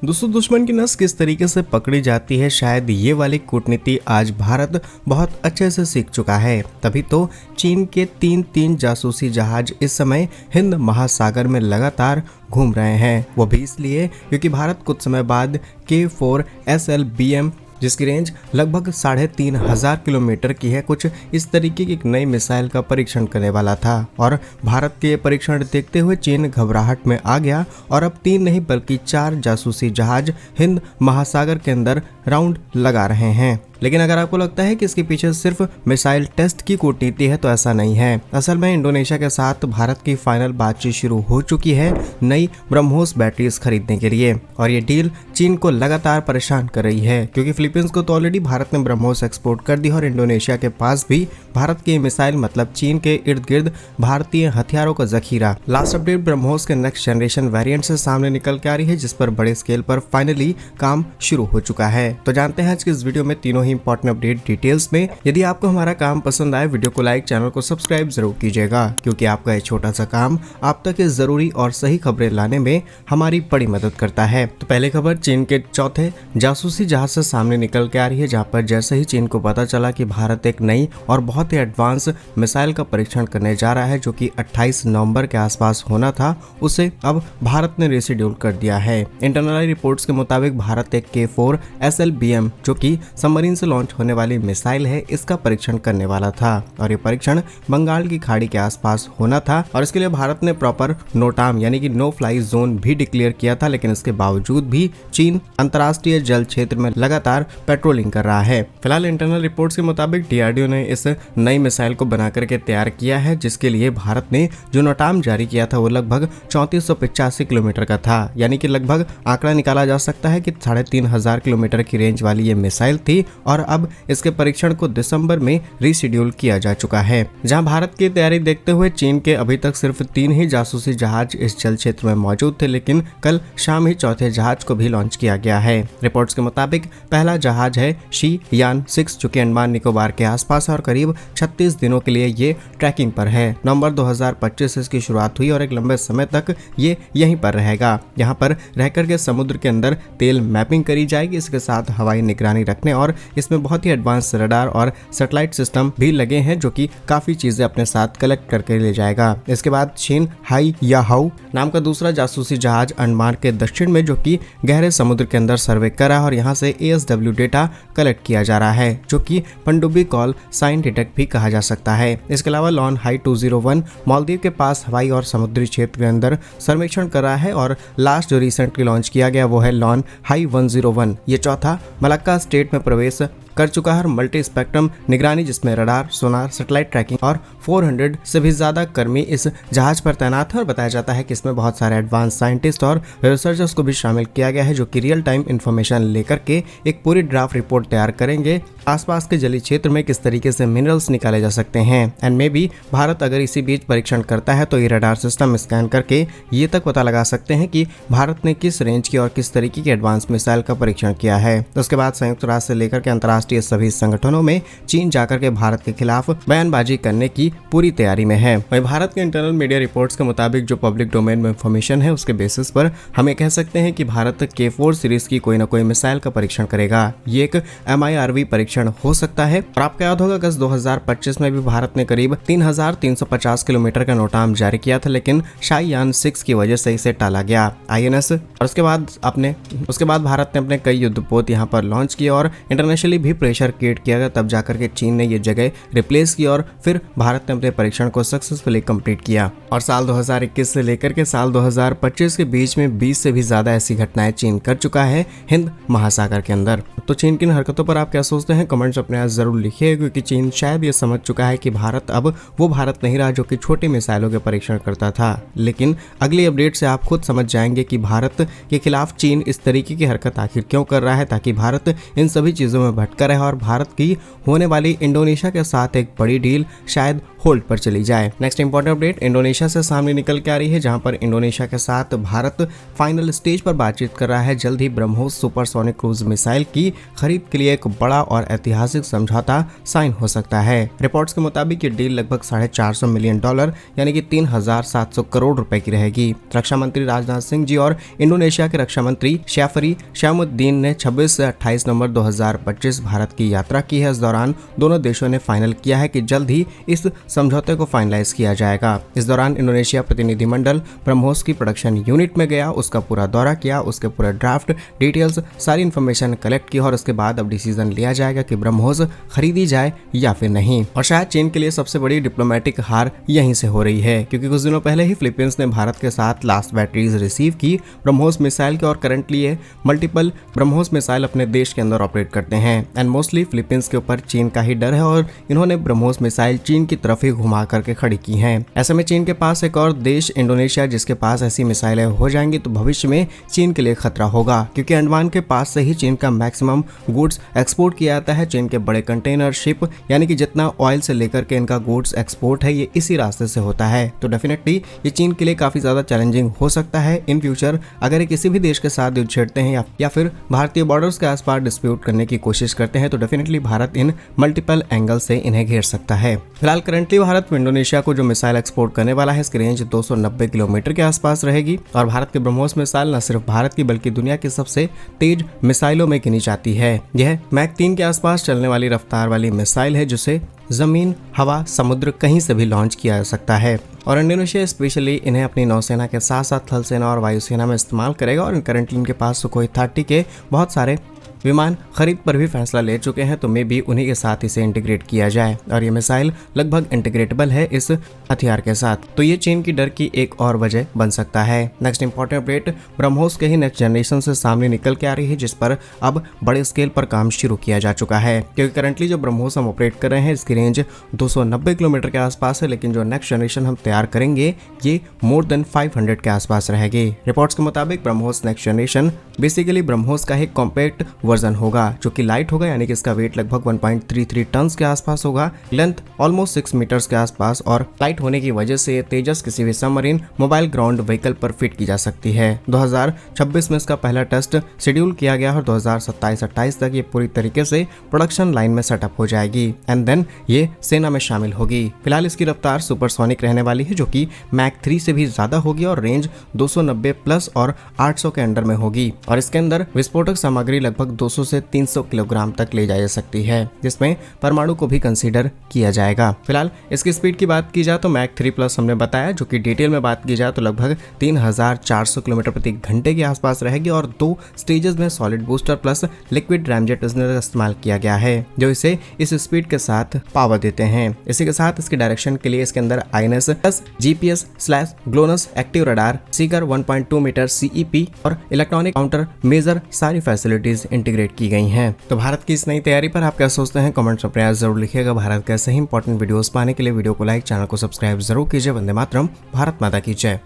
दोस्तों, दुश्मन की नस किस तरीके से पकड़ी जाती है, शायद ये वाली कूटनीति आज भारत बहुत अच्छे से सीख चुका है। तभी तो चीन के तीन जासूसी जहाज इस समय हिंद महासागर में लगातार घूम रहे हैं। वो भी इसलिए क्योंकि भारत कुछ समय बाद K4 SLBM, जिसकी रेंज लगभग 3500 किलोमीटर की है, कुछ इस तरीके की एक नई मिसाइल का परीक्षण करने वाला था। और भारत के परीक्षण देखते हुए चीन घबराहट में आ गया और अब 3 नहीं बल्कि 4 जासूसी जहाज हिंद महासागर के अंदर राउंड लगा रहे हैं। लेकिन अगर आपको लगता है कि इसके पीछे सिर्फ मिसाइल टेस्ट की कूटनीति है तो ऐसा नहीं है। असल में इंडोनेशिया के साथ भारत की फाइनल बातचीत शुरू हो चुकी है नई ब्रह्मोस बैटरीज खरीदने के लिए, और ये डील चीन को लगातार परेशान कर रही है क्योंकि फिलीपींस को तो ऑलरेडी भारत ने ब्रह्मोस एक्सपोर्ट कर दी और इंडोनेशिया के पास भी भारत की मिसाइल मतलब चीन के इर्द गिर्द भारतीय हथियारों का जखीरा। लास्ट अपडेट ब्रह्मोस के नेक्स्ट जनरेशन वेरिएंट से सामने निकल के आ रही है, जिस पर बड़े स्केल पर फाइनली काम शुरू हो चुका है। तो जानते हैं आज की इस वीडियो में तीनों ही इंपॉर्टेंट अपडेट डिटेल्स में। यदि आपको हमारा काम पसंद आए, वीडियो को लाइक, चैनल को सब्सक्राइब जरूर कीजिएगा क्योंकि आपका ये छोटा सा काम आप तक इस जरूरी और सही खबरें लाने में हमारी बड़ी मदद करता है। तो पहले खबर चीन के चौथे जासूसी जहाज से सामने निकल के आ रही है, जहां पर जैसे ही चीन को पता चला कि भारत एक नई और बहुत ही एडवांस मिसाइल का परीक्षण करने जा रहा है जो कि 28 नवंबर के आसपास होना था, उसे अब भारत ने रिशेड्यूल कर दिया है। इंटरनल रिपोर्ट्स के मुताबिक भारत एक K4 SLBM जो कि सबमरीन से लॉन्च होने वाली मिसाइल है, इसका परीक्षण करने वाला था और ये परीक्षण बंगाल की खाड़ी के आसपास होना था और इसके लिए भारत ने प्रॉपर नोटाम यानी कि नो फ्लाई जोन भी डिक्लेयर किया था। लेकिन इसके बावजूद भी चीन अंतर्राष्ट्रीय जल क्षेत्र में लगातार पेट्रोलिंग कर रहा है। फिलहाल इंटरनल रिपोर्ट्स के मुताबिक DRDO ने इस नई मिसाइल को बना करके तैयार किया है, जिसके लिए भारत ने जो नोटाम जारी किया था वो लगभग 3485 किलोमीटर का था, यानी कि लगभग आंकड़ा निकाला जा सकता है कि 3500 किलोमीटर की रेंज वाली ये मिसाइल थी और अब इसके परीक्षण को दिसंबर में रिशेड्यूल किया जा चुका है। जहां भारत की तैयारी देखते हुए चीन के अभी तक सिर्फ 3 ही जासूसी जहाज इस जल क्षेत्र में मौजूद थे, लेकिन कल शाम ही चौथे जहाज को भी लॉन्च किया गया है। रिपोर्ट्स के मुताबिक पहला जहाज है शी यान 6 जो कि अंडमान निकोबार के आसपास है और करीब 36 दिनों के लिए ये ट्रैकिंग पर है। नवंबर 2025 से इसकी शुरुआत हुई और एक लंबे समय तक ये यहीं पर रहेगा। यहाँ पर रहकर के समुद्र के अंदर तेल मैपिंग करी जाएगी, इसके साथ हवाई निगरानी रखने और इसमें बहुत ही एडवांस रडार और सैटेलाइट सिस्टम भी लगे हैं जो कि काफी चीजें अपने साथ कलेक्ट करके ले जाएगा। इसके बाद चीन हाई या हाउ नाम का दूसरा जासूसी जहाज अंडमान के दक्षिण में जो कि गहरे समुद्र के अंदर सर्वे कर रहा है और यहाँ से ASW डेटा कलेक्ट किया जा रहा है जो कि पनडुब्बी कॉल साइन डिटेक्ट भी कहा जा सकता है। इसके अलावा लॉन हाई 201 मालदीव के पास हवाई और समुद्री क्षेत्र के अंदर सर्वेक्षण कर रहा है और लास्ट जो रिसेंटली लॉन्च किया गया वो है लॉन हाई 101। ये चौथा मलक्का स्टेट में प्रवेश कर चुका है। मल्टी स्पेक्ट्रम निगरानी जिसमें रडार, सोनार, सैटेलाइट ट्रैकिंग और 400 से भी ज्यादा कर्मी इस जहाज पर तैनात है और बताया जाता है कि इसमें बहुत सारे एडवांस साइंटिस्ट और रिसर्चर्स को भी शामिल किया गया है जो कि रियल टाइम इंफॉर्मेशन लेकर के एक पूरी ड्राफ्ट रिपोर्ट तैयार करेंगे आसपास के जलीय क्षेत्र में किस तरीके से मिनरल्स निकाले जा सकते हैं। एंड मे बी भारत अगर इसी बीच परीक्षण करता है तो ये रडार सिस्टम स्कैन करके ये तक पता लगा सकते हैं कि भारत ने किस रेंज की और किस तरीके की एडवांस मिसाइल का परीक्षण किया है। उसके बाद संयुक्त राष्ट्र से लेकर के अंतर्राष्ट्रीय सभी संगठनों में चीन जाकर के भारत के खिलाफ बयानबाजी करने की पूरी तैयारी में है। वहीं भारत के इंटरनल मीडिया रिपोर्ट्स के मुताबिक जो पब्लिक डोमेन में इंफॉर्मेशन है उसके बेसिस पर हमें कह सकते हैं कि भारत K4 सीरीज की कोई न कोई मिसाइल का परीक्षण करेगा। ये एक MIRV परीक्षण हो सकता है। और आपको याद होगा अगस्त 2025 में भी भारत ने करीब 3350 किलोमीटर का नोटाम जारी किया था, लेकिन शाईयान 6 की वजह से इसे टाला गया INS। और उसके बाद भारत ने अपने कई युद्धपोत यहाँ पर लॉन्च किए और इंटरनेशनली भी प्रेशर क्रिएट किया गया, तब जाकर के चीन ने ये जगह रिप्लेस की और फिर भारत ने अपने परीक्षण को सक्सेसफुली कंप्लीट किया। और साल 2021 से लेकर के साल 2025 के बीच में 20 से भी ज्यादा ऐसी घटनाएं चीन कर चुका है हिंद महासागर के अंदर। तो चीन की इन हरकतों पर आप क्या सोचते हैं? कमेंट्स अपने यहाँ जरूर लिखिए क्योंकि चीन शायद ये समझ चुका है कि भारत अब वो भारत नहीं रहा जो कि छोटे मिसाइलों के परीक्षण करता था। लेकिन अगली अपडेट से आप खुद समझ जाएंगे कि भारत के खिलाफ चीन इस तरीके की हरकत आखिर क्यों कर रहा है, ताकि भारत इन सभी चीजों में भटके कर है और भारत की होने वाली इंडोनेशिया के साथ एक बड़ी डील शायद होल्ड पर चली जाए। नेक्स्ट इंपॉर्टेंट अपडेट इंडोनेशिया से सामने निकल के आ रही है, जहां पर इंडोनेशिया के साथ भारत फाइनल स्टेज पर बातचीत कर रहा है। जल्द ही ब्रह्मोस सुपरसोनिक क्रूज मिसाइल की खरीद के लिए एक बड़ा और ऐतिहासिक समझौता साइन हो सकता है। रिपोर्ट्स के मुताबिक ये डील लगभग $450 मिलियन यानी कि 3,700 करोड़ रुपए की रहेगी। रक्षा मंत्री राजनाथ सिंह जी और इंडोनेशिया के रक्षा मंत्री शैफरी शैमुद्दीन ने 26 से 28 नवंबर 2025 भारत की यात्रा की है। इस दौरान दोनों देशों ने फाइनल किया है कि जल्द ही इस समझौते को फाइनलाइज किया जाएगा। इस दौरान इंडोनेशिया प्रतिनिधिमंडल ब्रह्मोस की प्रोडक्शन यूनिट में गया, उसका पूरा दौरा किया, उसके पूरे ड्राफ्ट डिटेल्स सारी इंफॉर्मेशन कलेक्ट की और उसके बाद अब डिसीजन लिया जाएगा कि ब्रह्मोस खरीदी जाए या फिर नहीं। और शायद चीन के लिए सबसे बड़ी डिप्लोमेटिक हार यहीं से हो रही है, क्योंकि कुछ दिनों पहले ही फिलीपींस ने भारत के साथ लास्ट बैटरीज रिसीव की ब्रह्मोस मिसाइल के और करंटली ये मल्टीपल ब्रह्मोस मिसाइल अपने देश के अंदर ऑपरेट करते हैं एंड मोस्टली फिलीपींस के ऊपर चीन का ही डर है और इन्होंने ब्रह्मोस मिसाइल चीन की तरफ ही घुमा करके खड़ी की हैं। ऐसे में चीन के पास एक और देश इंडोनेशिया जिसके पास ऐसी मिसाइलें हो जाएंगी तो भविष्य में चीन के लिए खतरा होगा, क्योंकि अंडमान के पास से ही चीन का मैक्सिमम गुड्स एक्सपोर्ट किया जाता है। चीन के बड़े कंटेनर शिप यानी कि जितना ऑयल से लेकर के इनका गुड्स एक्सपोर्ट है ये इसी रास्ते से होता है। तो डेफिनेटली ये चीन के लिए काफी ज्यादा चैलेंजिंग हो सकता है इन फ्यूचर अगर ये किसी भी देश के साथ युद्ध छेड़ते हैं या फिर भारतीय बॉर्डर्स के आसपास डिस्प्यूट करने की कोशिश करते हैं तो डेफिनेटली भारत इन मल्टीपल एंगल से इन्हें घेर सकता है। फिलहाल करंटली भारत इंडोनेशिया को जो मिसाइल एक्सपोर्ट करने वाला है इसकी रेंज 290 किलोमीटर के आसपास रहेगी और भारत के ब्रह्मोस मिसाइल न सिर्फ भारत की बल्कि दुनिया की सबसे तेज मिसाइलों में गिनी जाती है। यह मैक 3 के आसपास चलने वाली रफ्तार वाली मिसाइल है जिसे जमीन, हवा, समुद्र कहीं से भी लॉन्च किया जा सकता है और इंडोनेशिया स्पेशली इन्हें अपनी नौसेना के साथ साथ थल सेना और वायुसेना में इस्तेमाल करेगा और करंटली इनके पास सुखोई 30 के बहुत सारे विमान खरीद पर भी फैसला ले चुके हैं, तो मे भी उन्हीं के साथ इसे इंटीग्रेट किया जाए और ये मिसाइल लगभग इंटीग्रेटेबल है इस हथियार के साथ, तो ये चीन की डर की एक और वजह बन सकता है। नेक्स्ट इंपॉर्टेंट अपडेट ब्रह्मोस के ही नेक्स्ट जनरेशन से सामने निकल के आ रही है, जिस पर अब बड़े स्केल पर काम शुरू किया जा चुका है, क्योंकि करंटली जो ब्रह्मोस हम ऑपरेट कर रहे हैं इसकी रेंज 290 किलोमीटर के आसपास है, लेकिन जो नेक्स्ट जनरेशन हम तैयार करेंगे ये मोर देन 500 के आसपास रहेगी। रिपोर्ट्स के मुताबिक BrahMos next generation basically BrahMos का एक कॉम्पैक्ट वर्जन होगा जो कि लाइट होगा, यानी कि इसका वेट लगभग 1.33 टन के आसपास होगा, लेंथ ऑलमोस्ट 6 मीटर्स के आसपास और लाइट होने की वजह से तेजस किसी भी सबमरीन मोबाइल ग्राउंड व्हीकल पर फिट की जा सकती है। 2026 में इसका पहला टेस्ट शेड्यूल किया गया और 2027-28 तक ये पूरी तरीके से प्रोडक्शन लाइन में सेटअप हो जाएगी एंड देन ये सेना में शामिल होगी। फिलहाल इसकी रफ्तार सुपरसोनिक रहने वाली है जो कि मैक 3 से भी ज्यादा होगी और रेंज 290 प्लस और 800 के अंडर में होगी और इसके अंदर विस्फोटक सामग्री लगभग 200 से 300 किलोग्राम तक ले जा सकती है, जिसमें परमाणु को भी कंसीडर किया जाएगा। फिलहाल इसकी स्पीड की बात की जाए तो मैक 3 प्लस हमने बताया, जो कि डिटेल में बात की जाए तो लगभग 3400 किलोमीटर प्रति घंटे के आसपास रहेगी और 2 स्टेजेस में solid booster plus liquid ramjet का इस्तेमाल किया गया है जो इसे इस स्पीड के साथ पावर देते हैं। इसी के साथ इसके डायरेक्शन के लिए इसके अंदर INS plus GPS/GLONASS active radar, seeker 1.2 metre CEP और इलेक्ट्रॉनिक काउंटर मेजर सारी फैसिलिटीज इंटीग्रेट की गई हैं। तो भारत की इस नई तैयारी पर आप क्या सोचते हैं कमेंट्स में प्रयास जरूर लिखिएगा। भारत के ऐसे ही इंपॉर्टेंट वीडियोस पाने के लिए वीडियो को लाइक, चैनल को सब्सक्राइब जरूर कीजिए। वंदे मातरम, भारत माता की जय।